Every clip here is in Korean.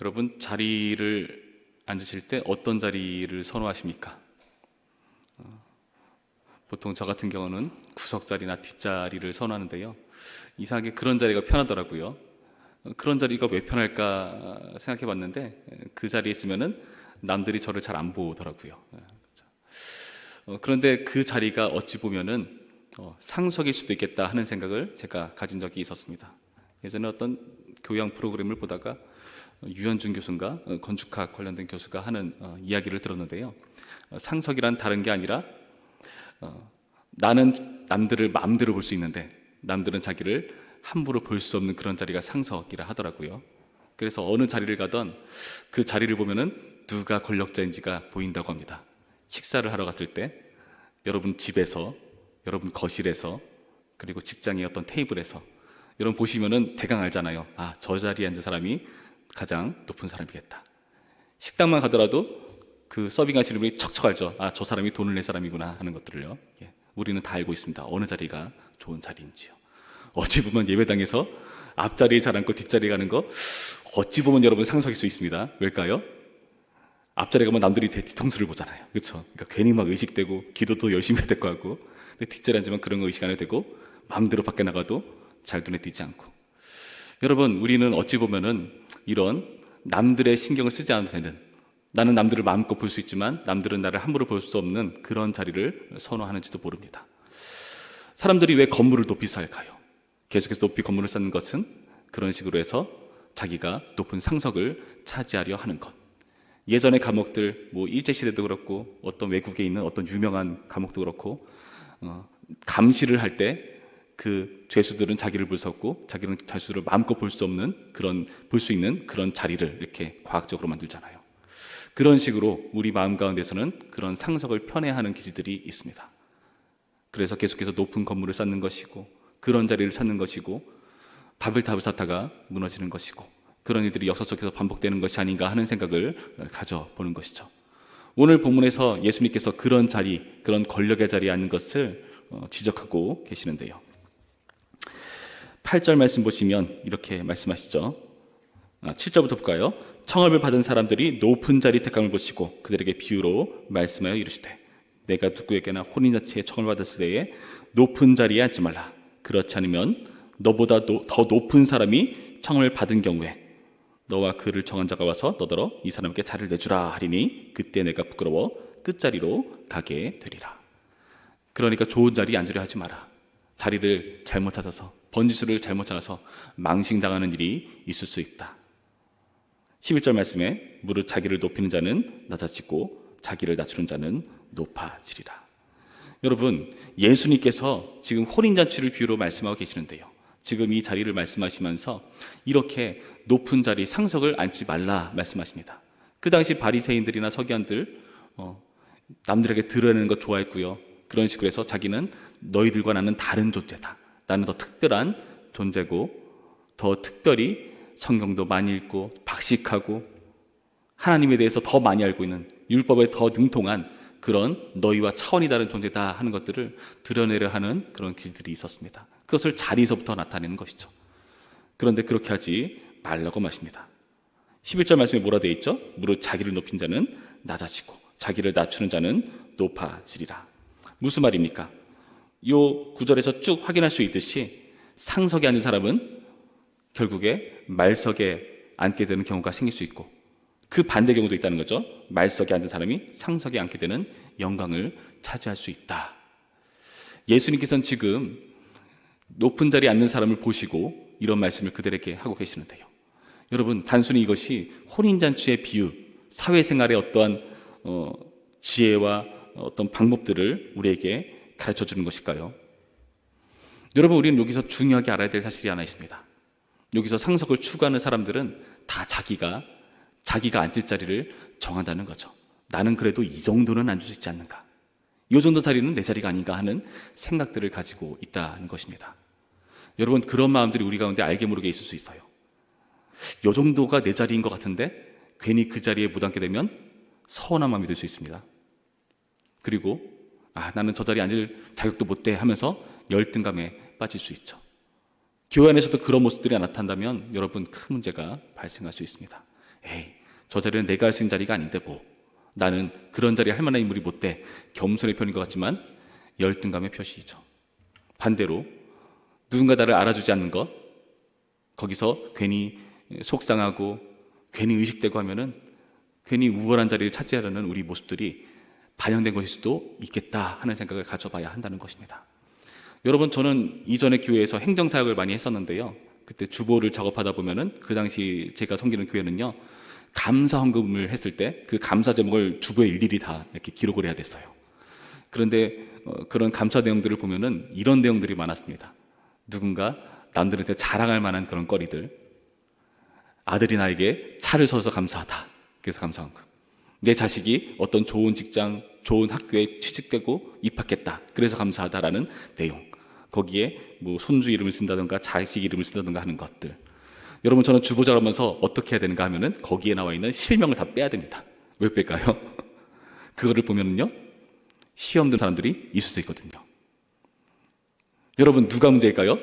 여러분, 자리를 앉으실 때 어떤 자리를 선호하십니까? 보통 저 같은 경우는 구석자리나 뒷자리를 선호하는데요. 이상하게 그런 자리가 편하더라고요. 그런 자리가 왜 편할까 생각해 봤는데, 그 자리에 있으면은 남들이 저를 잘 안 보더라고요. 그런데 그 자리가 어찌 보면은 상석일 수도 있겠다 하는 생각을 제가 가진 적이 있었습니다. 예전에 어떤 교양 프로그램을 보다가 유현준 교수인가 건축학 관련된 교수가 하는 이야기를 들었는데요. 상석이란 다른 게 아니라 나는 남들을 마음대로 볼 수 있는데 남들은 자기를 함부로 볼 수 없는 그런 자리가 상석이라 하더라고요. 그래서 어느 자리를 가던 그 자리를 보면은 누가 권력자인지가 보인다고 합니다. 식사를 하러 갔을 때 여러분 집에서, 여러분 거실에서, 그리고 직장의 어떤 테이블에서 여러분 보시면은 대강 알잖아요. 아, 저 자리에 앉은 사람이 가장 높은 사람이겠다. 식당만 가더라도 그 서빙하시는 분이 척척 알죠. 아, 저 사람이 돈을 낼 사람이구나 하는 것들을요. 우리는 다 알고 있습니다. 어느 자리가 좋은 자리인지요. 어찌 보면 예배당에서 앞자리에 잘 앉고 뒷자리에 가는 거 어찌 보면 여러분 상석일 수 있습니다. 왜일까요? 앞자리에 가면 남들이 뒤통수를 보잖아요. 그렇죠? 그러니까 괜히 막 의식되고 기도도 열심히 해야 될 거 같고, 근데 뒷자리에 앉으면 그런 거 의식 안 해도 되고 마음대로 밖에 나가도 잘 눈에 띄지 않고. 여러분, 우리는 어찌 보면은 이런 남들의 신경을 쓰지 않아도 되는, 나는 남들을 마음껏 볼 수 있지만 남들은 나를 함부로 볼 수 없는 그런 자리를 선호하는지도 모릅니다. 사람들이 왜 건물을 높이 쌓을까요? 계속해서 높이 건물을 쌓는 것은 그런 식으로 해서 자기가 높은 상석을 차지하려 하는 것. 예전의 감옥들, 뭐 일제시대도 그렇고 어떤 외국에 있는 어떤 유명한 감옥도 그렇고 감시를 할 때 그 죄수들은 자기를 볼 수 없고 자기는 죄수를 마음껏 볼 수 없는 그런, 볼 수 있는 그런 자리를 이렇게 과학적으로 만들잖아요. 그런 식으로 우리 마음 가운데서는 그런 상석을 편애하는 기질들이 있습니다. 그래서 계속해서 높은 건물을 쌓는 것이고 그런 자리를 찾는 것이고 바벨탑을 쌓다가 무너지는 것이고 그런 일들이 역사 속에서 반복되는 것이 아닌가 하는 생각을 가져보는 것이죠. 오늘 본문에서 예수님께서 그런 자리, 그런 권력의 자리에 앉는 것을 지적하고 계시는데요. 8절 말씀 보시면 이렇게 말씀하시죠. 7절부터 볼까요? 청업을 받은 사람들이 높은 자리 택함을 보시고 그들에게 비유로 말씀하여 이르시되 내가 누구에게나 혼인잔치에 청을 받았을 때에 높은 자리에 앉지 말라. 그렇지 않으면 너보다 더 높은 사람이 청을 받은 경우에 너와 그를 정한 자가 와서 너더러 이 사람에게 자리를 내주라 하리니 그때 내가 부끄러워 끝자리로 가게 되리라. 그러니까 좋은 자리에 앉으려 하지 마라. 자리를 잘못 찾아서, 번지수를 잘못 찾아서 망신당하는 일이 있을 수 있다. 11절 말씀에 무릇 자기를 높이는 자는 낮아지고 자기를 낮추는 자는 높아지리라. 여러분, 예수님께서 지금 혼인잔치를 비유로 말씀하고 계시는데요. 지금 이 자리를 말씀하시면서 이렇게 높은 자리, 상석을 앉지 말라 말씀하십니다. 그 당시 바리새인들이나 서기관들 남들에게 드러내는 것 좋아했고요. 그런 식으로 해서 자기는 너희들과 나는 다른 존재다. 나는 더 특별한 존재고 더 특별히 성경도 많이 읽고 박식하고 하나님에 대해서 더 많이 알고 있는, 율법에 더 능통한 그런 너희와 차원이 다른 존재다 하는 것들을 드러내려 하는 그런 길들이 있었습니다. 그것을 자리에서부터 나타내는 것이죠. 그런데 그렇게 하지 말라고 마십니다. 11절 말씀에 뭐라 되어 있죠? 무릇 자기를 높인 자는 낮아지고 자기를 낮추는 자는 높아지리라. 무슨 말입니까? 이 구절에서 쭉 확인할 수 있듯이 상석에 앉은 사람은 결국에 말석에 앉게 되는 경우가 생길 수 있고 그 반대 경우도 있다는 거죠. 말석에 앉은 사람이 상석에 앉게 되는 영광을 차지할 수 있다. 예수님께서는 지금 높은 자리에 앉는 사람을 보시고 이런 말씀을 그들에게 하고 계시는데요. 여러분, 단순히 이것이 혼인잔치의 비유, 사회생활의 어떠한 지혜와 어떤 방법들을 우리에게 가르쳐 주는 것일까요? 여러분, 우리는 여기서 중요하게 알아야 될 사실이 하나 있습니다. 여기서 상석을 추구하는 사람들은 다 자기가 앉을 자리를 정한다는 거죠. 나는 그래도 이 정도는 앉을 수 있지 않는가, 이 정도 자리는 내 자리가 아닌가 하는 생각들을 가지고 있다는 것입니다. 여러분, 그런 마음들이 우리 가운데 알게 모르게 있을 수 있어요. 이 정도가 내 자리인 것 같은데 괜히 그 자리에 못 앉게 되면 서운한 마음이 들 수 있습니다. 그리고 나는 저 자리에 앉을 자격도 못 돼 하면서 열등감에 빠질 수 있죠. 교회 안에서도 그런 모습들이 나타난다면 여러분, 큰 문제가 발생할 수 있습니다. 에이, 저 자리는 내가 할 수 있는 자리가 아닌데 뭐, 나는 그런 자리에 할 만한 인물이 못 돼. 겸손의 편인 것 같지만 열등감의 표시이죠. 반대로 누군가 나를 알아주지 않는 것, 거기서 괜히 속상하고 괜히 의식되고 하면은 괜히 우월한 자리를 차지하려는 우리 모습들이 반영된 것일 수도 있겠다 하는 생각을 가져봐야 한다는 것입니다. 여러분, 저는 이전에 교회에서 행정사역을 많이 했었는데요. 그때 주보를 작업하다 보면은 그 당시 제가 섬기는 교회는요, 감사 헌금을 했을 때 그 감사 제목을 주보에 일일이 다 이렇게 기록을 해야 됐어요. 그런데 그런 감사 내용들을 보면은 이런 내용들이 많았습니다. 누군가 남들한테 자랑할 만한 그런 거리들, 아들이 나에게 차를 사서 감사하다, 그래서 감사 헌금. 내 자식이 어떤 좋은 직장, 좋은 학교에 취직되고 입학했다, 그래서 감사하다라는 내용. 거기에 뭐 손주 이름을 쓴다든가 자식 이름을 쓴다든가 하는 것들. 여러분, 저는 주보자를 하면서 어떻게 해야 되는가 하면은 거기에 나와 있는 실명을 다 빼야 됩니다. 왜 뺄까요? 그거를 보면은요, 시험 든 사람들이 있을 수 있거든요. 여러분, 누가 문제일까요?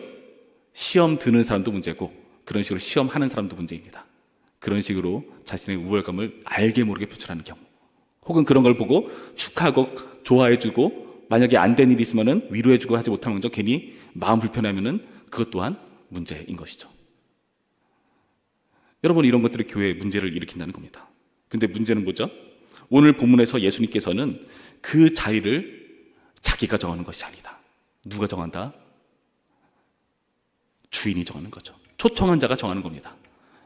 시험 드는 사람도 문제고, 그런 식으로 시험하는 사람도 문제입니다. 그런 식으로 자신의 우월감을 알게 모르게 표출하는 경우, 혹은 그런 걸 보고 축하하고 좋아해주고 만약에 안 된 일이 있으면은 위로해주고 하지 못하면 먼저 괜히 마음 불편하면은 그것 또한 문제인 것이죠. 여러분, 이런 것들이 교회에 문제를 일으킨다는 겁니다. 근데 문제는 뭐죠? 오늘 본문에서 예수님께서는 그 자리를 자기가 정하는 것이 아니다. 누가 정한다? 주인이 정하는 거죠. 초청한 자가 정하는 겁니다.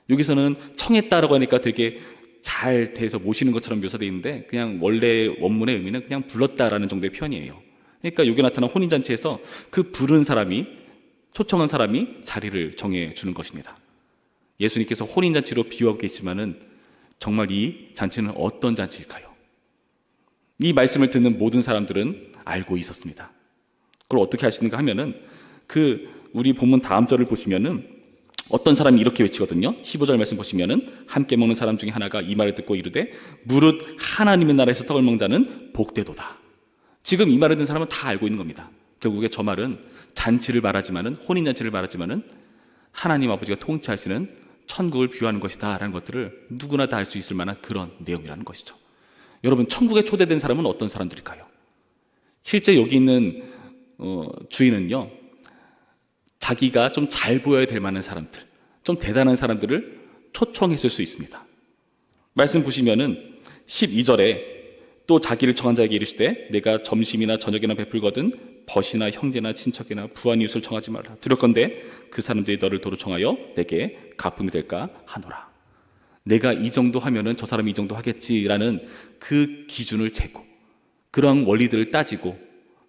여기서는 청했다라고 하니까 되게 잘 돼서 모시는 것처럼 묘사되어 있는데, 그냥 원래 원문의 의미는 그냥 불렀다라는 정도의 표현이에요. 그러니까 여기 나타난 혼인잔치에서 그 부른 사람이, 초청한 사람이 자리를 정해주는 것입니다. 예수님께서 혼인잔치로 비유하고 계시지만은 정말 이 잔치는 어떤 잔치일까요? 이 말씀을 듣는 모든 사람들은 알고 있었습니다. 그걸 어떻게 할 수 있는가 하면은 우리 본문 다음 절을 보시면은 어떤 사람이 이렇게 외치거든요. 15절 말씀 보시면은 함께 먹는 사람 중에 하나가 이 말을 듣고 이르되 무릇 하나님의 나라에서 떡을 먹는 자는 복되도다. 지금 이 말을 듣는 사람은 다 알고 있는 겁니다. 결국에 저 말은 잔치를 말하지만은, 혼인잔치를 말하지만은 하나님 아버지가 통치하시는 천국을 비유하는 것이다 라는 것들을 누구나 다 알 수 있을 만한 그런 내용이라는 것이죠. 여러분, 천국에 초대된 사람은 어떤 사람들일까요? 실제 여기 있는 주인은요, 자기가 좀 잘 보여야 될 만한 사람들, 좀 대단한 사람들을 초청했을 수 있습니다. 말씀 보시면은 12절에 또 자기를 청한 자에게 이르시되 내가 점심이나 저녁이나 베풀거든 벗이나 형제나 친척이나 부한 이웃을 청하지 말라. 두렵건대 그 사람들이 너를 도로 청하여 내게 갚음이 될까 하노라. 내가 이 정도 하면은 저 사람이 이 정도 하겠지라는 그 기준을 재고, 그런 원리들을 따지고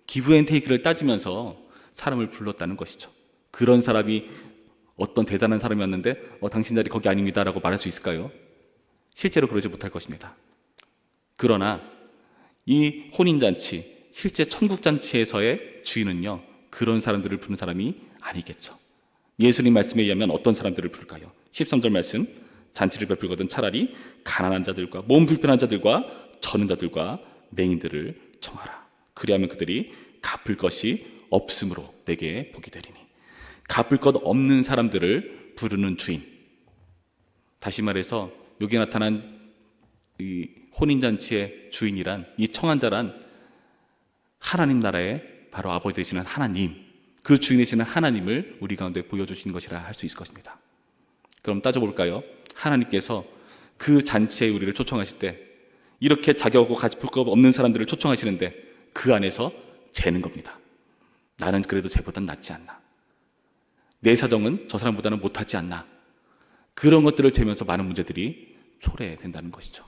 기브앤테이크를 따지면서 사람을 불렀다는 것이죠. 그런 사람이 어떤 대단한 사람이었는데 당신 자리 거기 아닙니다 라고 말할 수 있을까요? 실제로 그러지 못할 것입니다. 그러나 이 혼인잔치, 실제 천국잔치에서의 주인은요, 그런 사람들을 부르는 사람이 아니겠죠. 예수님 말씀에 의하면 어떤 사람들을 부를까요? 13절 말씀, 잔치를 베풀거든 차라리 가난한 자들과 몸 불편한 자들과 저는 자들과 맹인들을 청하라. 그리하면 그들이 갚을 것이 없으므로 내게 복이 되리니. 갚을 것 없는 사람들을 부르는 주인. 다시 말해서 여기 나타난 이 혼인잔치의 주인이란, 이 청한 자란 하나님 나라의 바로 아버지 되시는 하나님, 그 주인이시는 하나님을 우리 가운데 보여주신 것이라 할 수 있을 것입니다. 그럼 따져볼까요? 하나님께서 그 잔치에 우리를 초청하실 때 이렇게 자격하고 갚을 것 없는 사람들을 초청하시는데 그 안에서 재는 겁니다. 나는 그래도 쟤보단 낫지 않나, 내 사정은 저 사람보다는 못하지 않나, 그런 것들을 재면서 많은 문제들이 초래된다는 것이죠.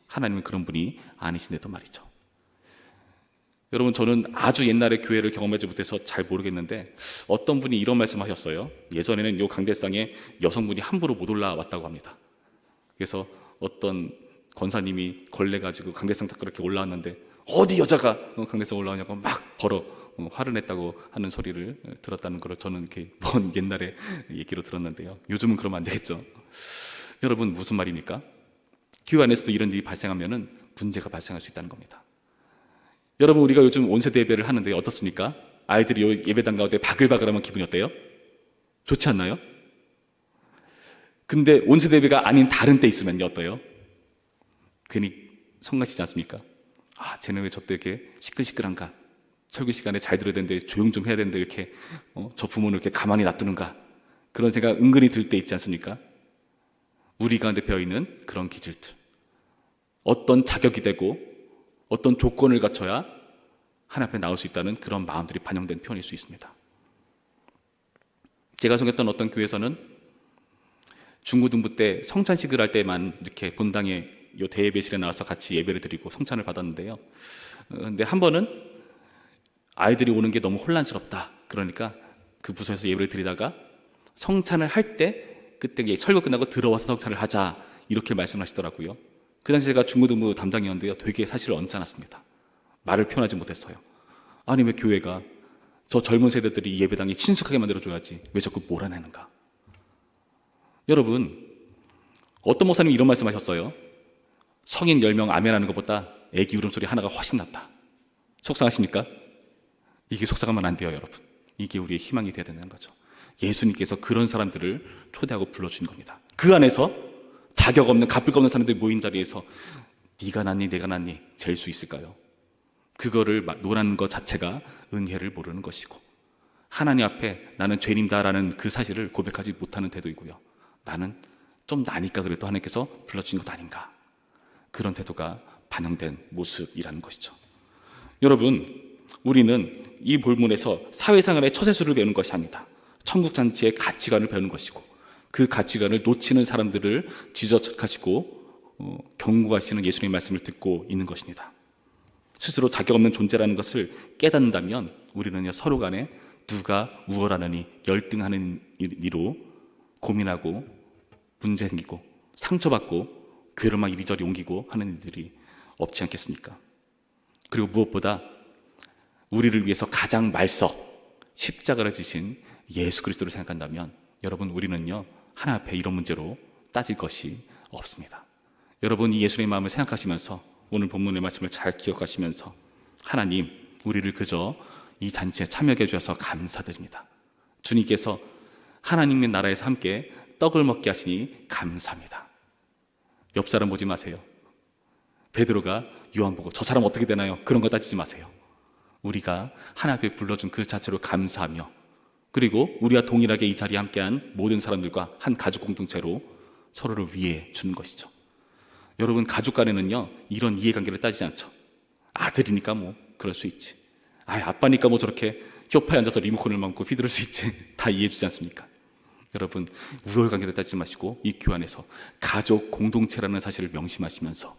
하나님은 그런 분이 아니신데도 말이죠. 여러분, 저는 아주 옛날에 교회를 경험하지 못해서 잘 모르겠는데 어떤 분이 이런 말씀하셨어요. 예전에는 요 강대상에 여성분이 함부로 못 올라왔다고 합니다. 그래서 어떤 권사님이 걸레 가지고 강대상 딱 그렇게 올라왔는데 어디 여자가 강대상 올라오냐고 막 화를 냈다고 하는 소리를 들었다는 걸 저는 이렇게 먼 옛날에 얘기로 들었는데요. 요즘은 그러면 안 되겠죠. 여러분, 무슨 말입니까? 교회 안에서도 이런 일이 발생하면은 문제가 발생할 수 있다는 겁니다. 여러분, 우리가 요즘 온세대 예배를 하는데 어떻습니까? 아이들이 예배당 가운데 바글바글하면 기분이 어때요? 좋지 않나요? 근데 온세대 예배가 아닌 다른 때 있으면요, 어때요? 괜히 성가시지 않습니까? 아, 쟤는 왜 저 때 이렇게 시끌시끌한가? 설교 시간에 잘 들어야 되는데 조용 좀 해야 되는데 이렇게 저 부모는 이렇게 가만히 놔두는가? 그런 생각 은근히 들 때 있지 않습니까? 우리 가운데 배어있는 그런 기질들, 어떤 자격이 되고 어떤 조건을 갖춰야 하나님 앞에 나올 수 있다는 그런 마음들이 반영된 표현일 수 있습니다. 제가 섬겼던 어떤 교회에서는 중고등부 때 성찬식을 할 때만 이렇게 본당에 요 대예배실에 나와서 같이 예배를 드리고 성찬을 받았는데요. 근데 한 번은 아이들이 오는 게 너무 혼란스럽다. 그러니까 그 부서에서 예배를 드리다가 성찬을 할 때 그때 설교 끝나고 들어와서 성찬을 하자 이렇게 말씀하시더라고요. 그 당시 제가 중고등부 담당이었는데요, 되게 사실 언짢았습니다. 말을 표현하지 못했어요. 아니 왜 교회가 저 젊은 세대들이 이 예배당에 친숙하게 만들어줘야지 왜 자꾸 몰아내는가? 여러분, 어떤 목사님이 이런 말씀하셨어요. 성인 10명 아멘하는 것보다 애기 울음소리 하나가 훨씬 낫다. 속상하십니까? 이게 속상하면 안 돼요, 여러분. 이게 우리의 희망이 되어야 된다는 거죠. 예수님께서 그런 사람들을 초대하고 불러주신 겁니다. 그 안에서 자격 없는 갚을 거 없는 사람들이 모인 자리에서 네가 낫니 내가 낫니 잴 수 있을까요? 그거를 논하는 것 자체가 은혜를 모르는 것이고, 하나님 앞에 나는 죄인이다라는 그 사실을 고백하지 못하는 태도이고요, 나는 좀 나니까 그래도 하나님께서 불러주신 것 아닌가, 그런 태도가 반영된 모습이라는 것이죠. 여러분, 우리는 이 본문에서 사회생활의 처세술을 배우는 것이 아니다. 천국잔치의 가치관을 배우는 것이고, 그 가치관을 놓치는 사람들을 지적하시고 경고하시는 예수님의 말씀을 듣고 있는 것입니다. 스스로 자격 없는 존재라는 것을 깨닫는다면 우리는 서로 간에 누가 우월하느니 열등하는 이로 고민하고 문제 생기고 상처받고 괴로 막 이리저리 옮기고 하는 일들이 없지 않겠습니까? 그리고 무엇보다 우리를 위해서 가장 말석 십자가를 지신 예수 그리스도를 생각한다면 여러분, 우리는요 하나님 앞에 이런 문제로 따질 것이 없습니다. 여러분, 이 예수님의 마음을 생각하시면서 오늘 본문의 말씀을 잘 기억하시면서 하나님, 우리를 그저 이 잔치에 참여해 주셔서 감사드립니다. 주님께서 하나님의 나라에서 함께 떡을 먹게 하시니 감사합니다. 옆 사람 보지 마세요. 베드로가 요한 보고 저 사람 어떻게 되나요? 그런 거 따지지 마세요. 우리가 하나님 앞에 불러준 그 자체로 감사하며, 그리고 우리와 동일하게 이 자리에 함께한 모든 사람들과 한 가족 공동체로 서로를 위해 주는 것이죠. 여러분, 가족 간에는요 이런 이해관계를 따지지 않죠. 아들이니까 뭐 그럴 수 있지, 아빠니까 뭐 저렇게 소파에 앉아서 리모컨을 막고 휘두를 수 있지, 다 이해해 주지 않습니까? 여러분, 우월관계를 따지지 마시고 이 교회 안에서 가족 공동체라는 사실을 명심하시면서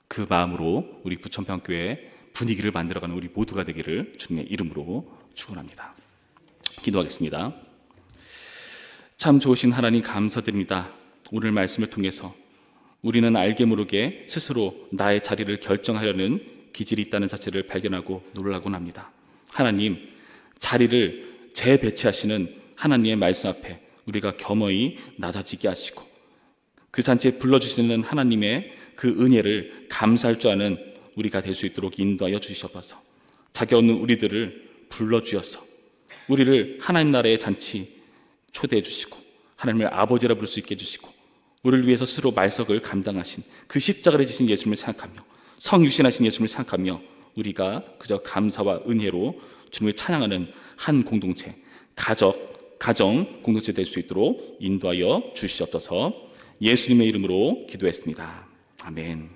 그 마음으로 우리 부천평교회 분위기를 만들어가는 우리 모두가 되기를 주님의 이름으로 축원합니다. 기도하겠습니다. 참 좋으신 하나님, 감사드립니다. 오늘 말씀을 통해서 우리는 알게 모르게 스스로 나의 자리를 결정하려는 기질이 있다는 사실을 발견하고 놀라곤 합니다. 하나님, 자리를 재배치하시는 하나님의 말씀 앞에 우리가 겸허히 낮아지게 하시고, 그 잔치에 불러주시는 하나님의 그 은혜를 감사할 줄 아는 우리가 될 수 있도록 인도하여 주시옵소서. 자격 없는 우리들을 불러주셔서 우리를 하나님 나라의 잔치 초대해 주시고 하나님을 아버지라 부를 수 있게 해주시고, 우리를 위해서 스스로 말석을 감당하신 그 십자가를 지신 예수님을 생각하며 성유신하신 예수님을 생각하며 우리가 그저 감사와 은혜로 주님을 찬양하는 한 공동체, 가정 공동체 될 수 있도록 인도하여 주시옵소서. 예수님의 이름으로 기도했습니다. 아멘.